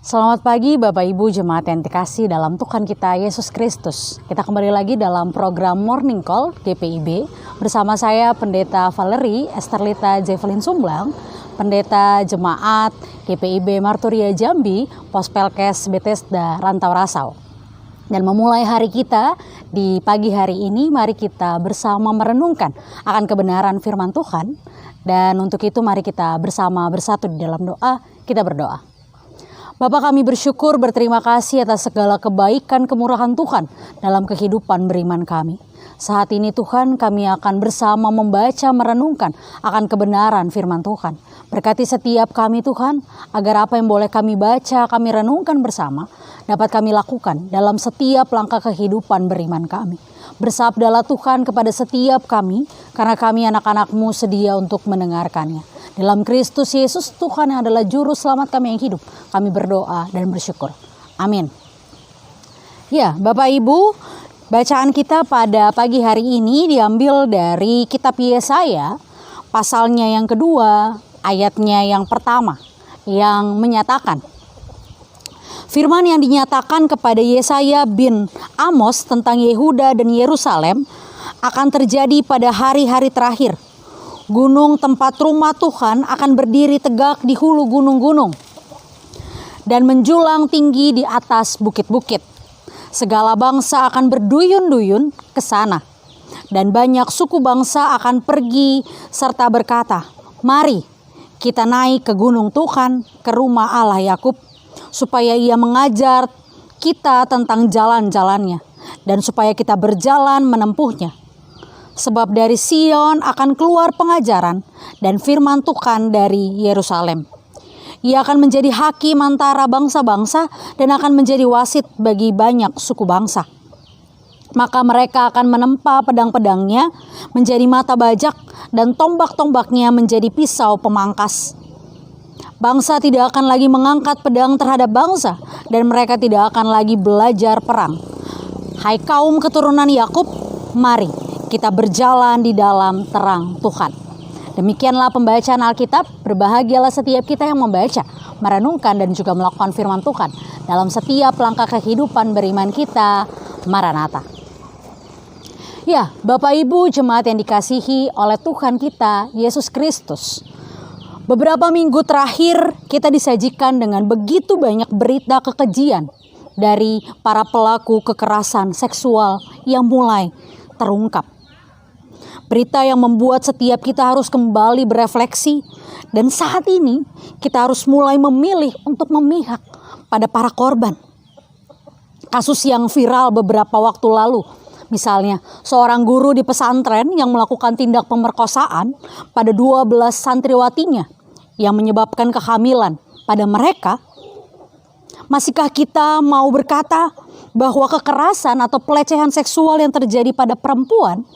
Selamat pagi Bapak Ibu Jemaat yang dikasih dalam Tuhan kita Yesus Kristus. Kita kembali lagi dalam program Morning Call GPIB bersama saya Pendeta Valerie Esterlita Jevelin Sumblang, Pendeta Jemaat GPIB Marturia Jambi, Pospelkes Bethesda Rantau Rasau. Dan memulai hari kita di pagi hari ini, mari kita bersama merenungkan akan kebenaran firman Tuhan. Dan untuk itu mari kita bersama bersatu di dalam doa, kita berdoa. Bapa, kami bersyukur, berterima kasih atas segala kebaikan kemurahan Tuhan dalam kehidupan beriman kami. Saat ini Tuhan, kami akan bersama membaca merenungkan akan kebenaran firman Tuhan. Berkati setiap kami Tuhan, agar apa yang boleh kami baca, kami renungkan bersama, dapat kami lakukan dalam setiap langkah kehidupan beriman kami. Bersabdalah Tuhan kepada setiap kami, karena kami anak-anak-Mu sedia untuk mendengarkannya. Dalam Kristus Yesus Tuhan yang adalah juru selamat kami yang hidup, kami berdoa dan bersyukur. Amin. Ya, Bapak Ibu, bacaan kita pada pagi hari ini diambil dari kitab Yesaya, pasalnya yang kedua, ayatnya yang pertama, yang menyatakan, firman yang dinyatakan kepada Yesaya bin Amos tentang Yehuda dan Yerusalem akan terjadi pada hari-hari terakhir. Gunung tempat rumah Tuhan akan berdiri tegak di hulu gunung-gunung dan menjulang tinggi di atas bukit-bukit. Segala bangsa akan berduyun-duyun ke sana, dan banyak suku bangsa akan pergi serta berkata, "Mari kita naik ke gunung Tuhan, ke rumah Allah Yakub, supaya Ia mengajar kita tentang jalan-jalannya, dan supaya kita berjalan menempuhnya. Sebab dari Sion akan keluar pengajaran dan firman Tuhan dari Yerusalem. Ia akan menjadi hakim antara bangsa-bangsa dan akan menjadi wasit bagi banyak suku bangsa. Maka mereka akan menempa pedang-pedangnya menjadi mata bajak dan tombak-tombaknya menjadi pisau pemangkas. Bangsa tidak akan lagi mengangkat pedang terhadap bangsa dan mereka tidak akan lagi belajar perang. Hai kaum keturunan Yakub, mari kita berjalan di dalam terang Tuhan." Demikianlah pembacaan Alkitab. Berbahagialah setiap kita yang membaca, merenungkan dan juga melakukan firman Tuhan dalam setiap langkah kehidupan beriman kita. Maranatha. Ya, Bapak Ibu jemaat yang dikasihi oleh Tuhan kita Yesus Kristus. Beberapa minggu terakhir kita disajikan dengan begitu banyak berita kekejian dari para pelaku kekerasan seksual yang mulai terungkap. Berita yang membuat setiap kita harus kembali berefleksi, dan saat ini kita harus mulai memilih untuk memihak pada para korban. Kasus yang viral beberapa waktu lalu, misalnya seorang guru di pesantren yang melakukan tindak pemerkosaan pada 12 santriwatinya yang menyebabkan kehamilan pada mereka. Masihkah kita mau berkata bahwa kekerasan atau pelecehan seksual yang terjadi pada perempuan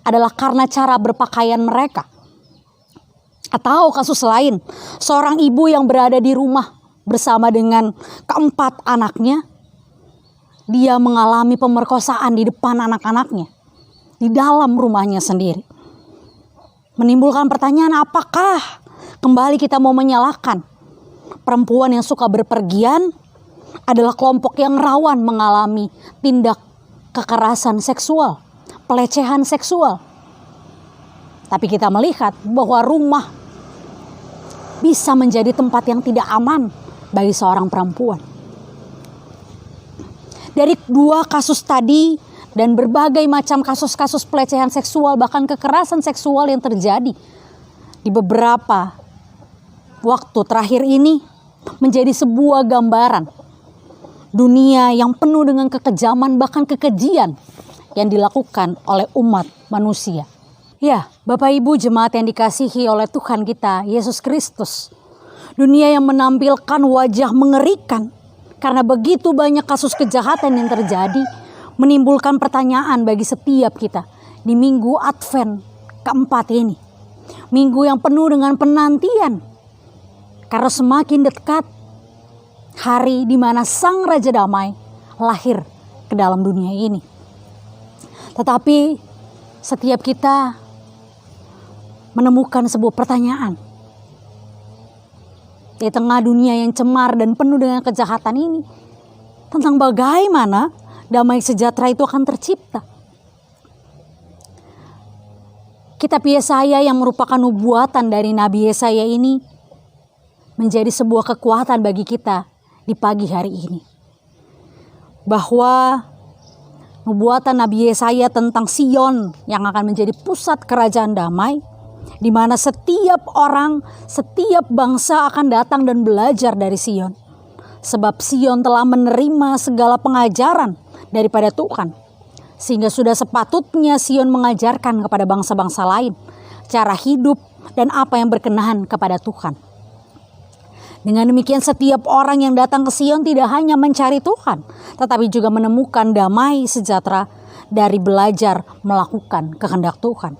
adalah karena cara berpakaian mereka? Atau kasus lain, seorang ibu yang berada di rumah bersama dengan keempat anaknya, dia mengalami pemerkosaan di depan anak-anaknya, di dalam rumahnya sendiri. Menimbulkan pertanyaan, apakah kembali kita mau menyalahkan perempuan yang suka berpergian adalah kelompok yang rawan mengalami tindak kekerasan seksual, pelecehan seksual? Tapi kita melihat bahwa rumah bisa menjadi tempat yang tidak aman bagi seorang perempuan. Dari dua kasus tadi dan berbagai macam kasus-kasus pelecehan seksual, bahkan kekerasan seksual yang terjadi di beberapa waktu terakhir ini, menjadi sebuah gambaran dunia yang penuh dengan kekejaman, bahkan kekejian yang dilakukan oleh umat manusia. Ya, Bapak Ibu jemaat yang dikasihi oleh Tuhan kita Yesus Kristus. Dunia yang menampilkan wajah mengerikan karena begitu banyak kasus kejahatan yang terjadi, menimbulkan pertanyaan bagi setiap kita di minggu Advent keempat ini. Minggu yang penuh dengan penantian, karena semakin dekat hari di mana Sang Raja Damai lahir ke dalam dunia ini. Tetapi setiap kita menemukan sebuah pertanyaan. di tengah dunia yang cemar dan penuh dengan kejahatan ini, tentang bagaimana damai sejahtera itu akan tercipta. Kitab Yesaya yang merupakan nubuatan dari Nabi Yesaya ini menjadi sebuah kekuatan bagi kita di pagi hari ini. Bahwa nubuatan Nabi Yesaya tentang Sion yang akan menjadi pusat kerajaan damai, di mana setiap orang, setiap bangsa akan datang dan belajar dari Sion. Sebab Sion telah menerima segala pengajaran daripada Tuhan. Sehingga sudah sepatutnya Sion mengajarkan kepada bangsa-bangsa lain cara hidup dan apa yang berkenan kepada Tuhan. Dengan demikian setiap orang yang datang ke Sion tidak hanya mencari Tuhan, tetapi juga menemukan damai sejahtera dari belajar melakukan kehendak Tuhan.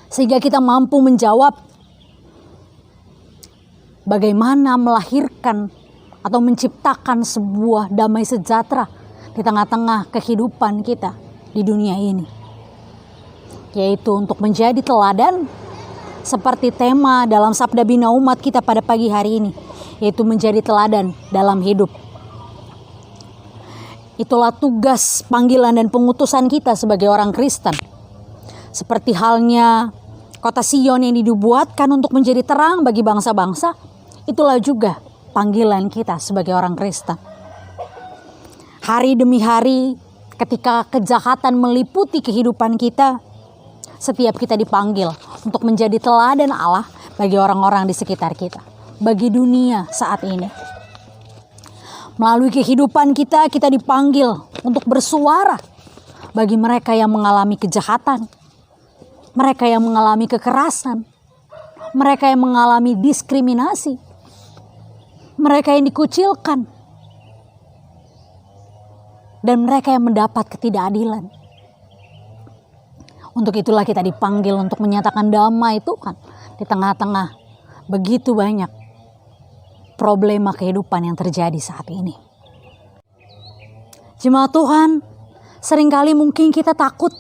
Sehingga kita mampu menjawab bagaimana melahirkan atau menciptakan sebuah damai sejahtera di tengah-tengah kehidupan kita di dunia ini. Yaitu untuk menjadi teladan seperti tema dalam Sabda Bina Umat kita pada pagi hari ini. Yaitu menjadi teladan dalam hidup. Itulah tugas, panggilan dan pengutusan kita sebagai orang Kristen. Seperti halnya kota Sion yang dibuatkan untuk menjadi terang bagi bangsa-bangsa, itulah juga panggilan kita sebagai orang Kristen. Hari demi hari, ketika kejahatan meliputi kehidupan kita, setiap kita dipanggil untuk menjadi teladan Allah bagi orang-orang di sekitar kita, bagi dunia saat ini. Melalui kehidupan kita, kita dipanggil untuk bersuara bagi mereka yang mengalami kejahatan, mereka yang mengalami kekerasan, mereka yang mengalami diskriminasi, mereka yang dikucilkan, dan mereka yang mendapat ketidakadilan. Untuk itulah kita dipanggil untuk menyatakan damai Tuhan di tengah-tengah begitu banyak problema kehidupan yang terjadi saat ini. Jemaat Tuhan, seringkali mungkin kita takut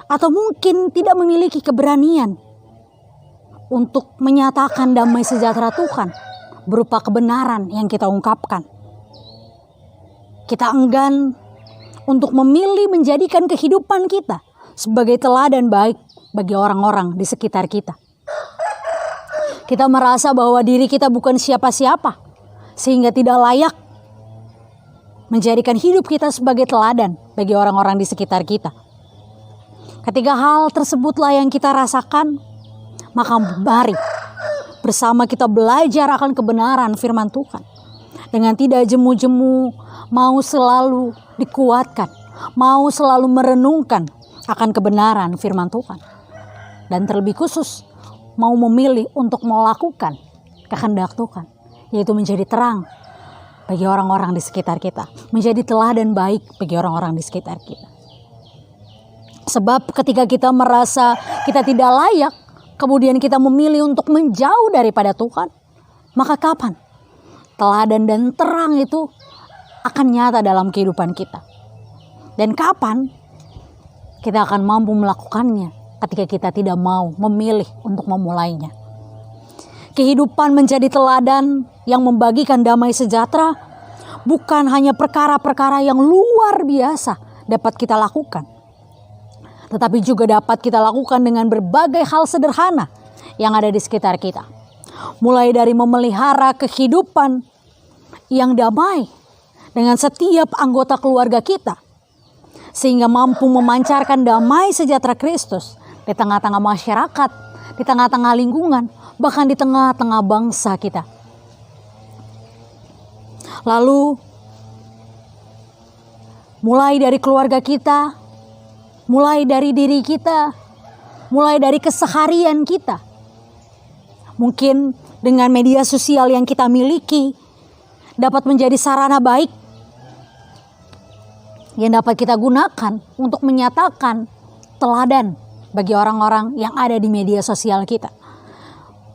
atau mungkin tidak memiliki keberanian untuk menyatakan damai sejahtera Tuhan berupa kebenaran yang kita ungkapkan. Kita enggan untuk memilih menjadikan kehidupan kita sebagai teladan baik bagi orang-orang di sekitar kita. Kita merasa bahwa diri kita bukan siapa-siapa, sehingga tidak layak menjadikan hidup kita sebagai teladan bagi orang-orang di sekitar kita. Ketika hal tersebutlah yang kita rasakan, maka mari bersama kita belajar akan kebenaran firman Tuhan. Dengan tidak jemu-jemu, mau selalu dikuatkan, mau selalu merenungkan akan kebenaran firman Tuhan. Dan terlebih khusus, mau memilih untuk melakukan kehendak Tuhan, yaitu menjadi terang bagi orang-orang di sekitar kita, menjadi teladan baik bagi orang-orang di sekitar kita. Sebab ketika kita merasa kita tidak layak, kemudian kita memilih untuk menjauh daripada Tuhan, maka kapan teladan dan terang itu akan nyata dalam kehidupan kita? Dan kapan kita akan mampu melakukannya ketika kita tidak mau memilih untuk memulainya? Kehidupan menjadi teladan yang membagikan damai sejahtera bukan hanya perkara-perkara yang luar biasa dapat kita lakukan, tetapi juga dapat kita lakukan dengan berbagai hal sederhana yang ada di sekitar kita. Mulai dari memelihara kehidupan yang damai dengan setiap anggota keluarga kita, sehingga mampu memancarkan damai sejahtera Kristus di tengah-tengah masyarakat, di tengah-tengah lingkungan, bahkan di tengah-tengah bangsa kita. Lalu, mulai dari keluarga kita, mulai dari diri kita, mulai dari keseharian kita. Mungkin dengan media sosial yang kita miliki dapat menjadi sarana baik yang dapat kita gunakan untuk menyatakan teladan bagi orang-orang yang ada di media sosial kita.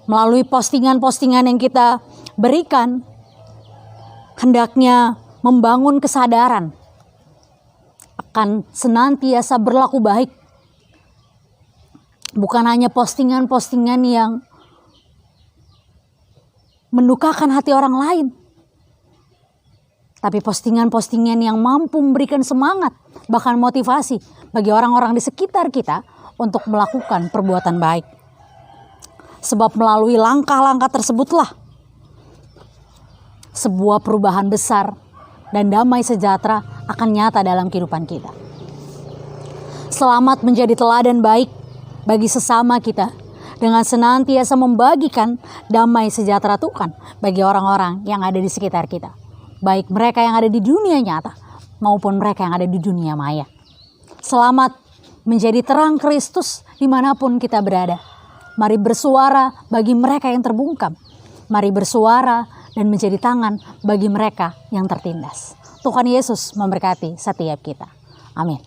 Melalui postingan-postingan yang kita berikan, hendaknya membangun kesadaran akan senantiasa berlaku baik. Bukan hanya postingan-postingan yang mendukakan hati orang lain. Tapi postingan-postingan yang mampu memberikan semangat, bahkan motivasi bagi orang-orang di sekitar kita untuk melakukan perbuatan baik. Sebab melalui langkah-langkah tersebutlah sebuah perubahan besar dan damai sejahtera akan nyata dalam kehidupan kita. Selamat menjadi teladan baik bagi sesama kita dengan senantiasa membagikan damai sejahtera Tuhan bagi orang-orang yang ada di sekitar kita. Baik mereka yang ada di dunia nyata maupun mereka yang ada di dunia maya. Selamat menjadi terang Kristus dimanapun kita berada. Mari bersuara bagi mereka yang terbungkam. Mari bersuara dan menjadi tangan bagi mereka yang tertindas. Tuhan Yesus memberkati setiap kita. Amin.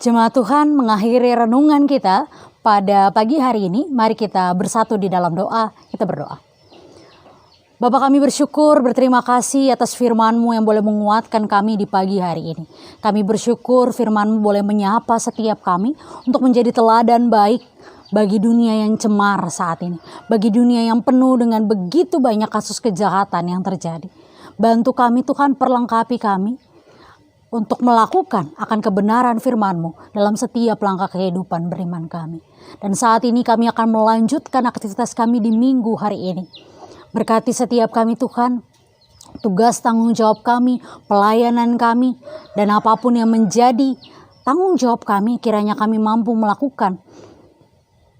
Jemaat Tuhan, mengakhiri renungan kita pada pagi hari ini, mari kita bersatu di dalam doa. Kita berdoa. Bapa, kami bersyukur, berterima kasih atas firman-Mu yang boleh menguatkan kami di pagi hari ini. Kami bersyukur firman-Mu boleh menyapa setiap kami untuk menjadi teladan baik bagi dunia yang cemar saat ini. Bagi dunia yang penuh dengan begitu banyak kasus kejahatan yang terjadi. Bantu kami Tuhan, perlengkapi kami untuk melakukan akan kebenaran firman-Mu dalam setiap langkah kehidupan beriman kami. Dan saat ini kami akan melanjutkan aktivitas kami di minggu hari ini. Berkati setiap kami Tuhan, tugas tanggung jawab kami, pelayanan kami, dan apapun yang menjadi tanggung jawab kami, kiranya kami mampu melakukan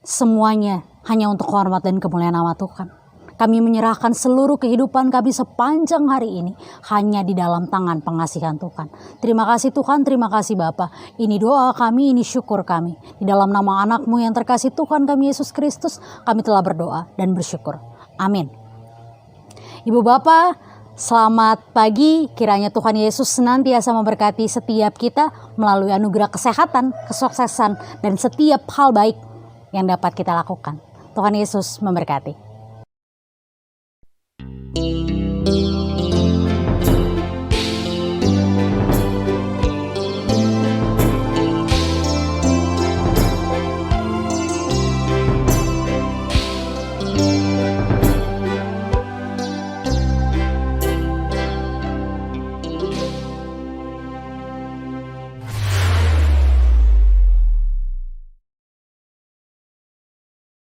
semuanya hanya untuk hormat dan kemuliaan nama Tuhan. Kami menyerahkan seluruh kehidupan kami sepanjang hari ini hanya di dalam tangan pengasihan Tuhan. Terima kasih Tuhan, terima kasih Bapa. Ini doa kami, ini syukur kami. Di dalam nama anak-Mu yang terkasih Tuhan kami Yesus Kristus, kami telah berdoa dan bersyukur. Amin. Ibu Bapak, selamat pagi. Kiranya Tuhan Yesus senantiasa memberkati setiap kita melalui anugerah kesehatan, kesuksesan, dan setiap hal baik yang dapat kita lakukan. Tuhan Yesus memberkati.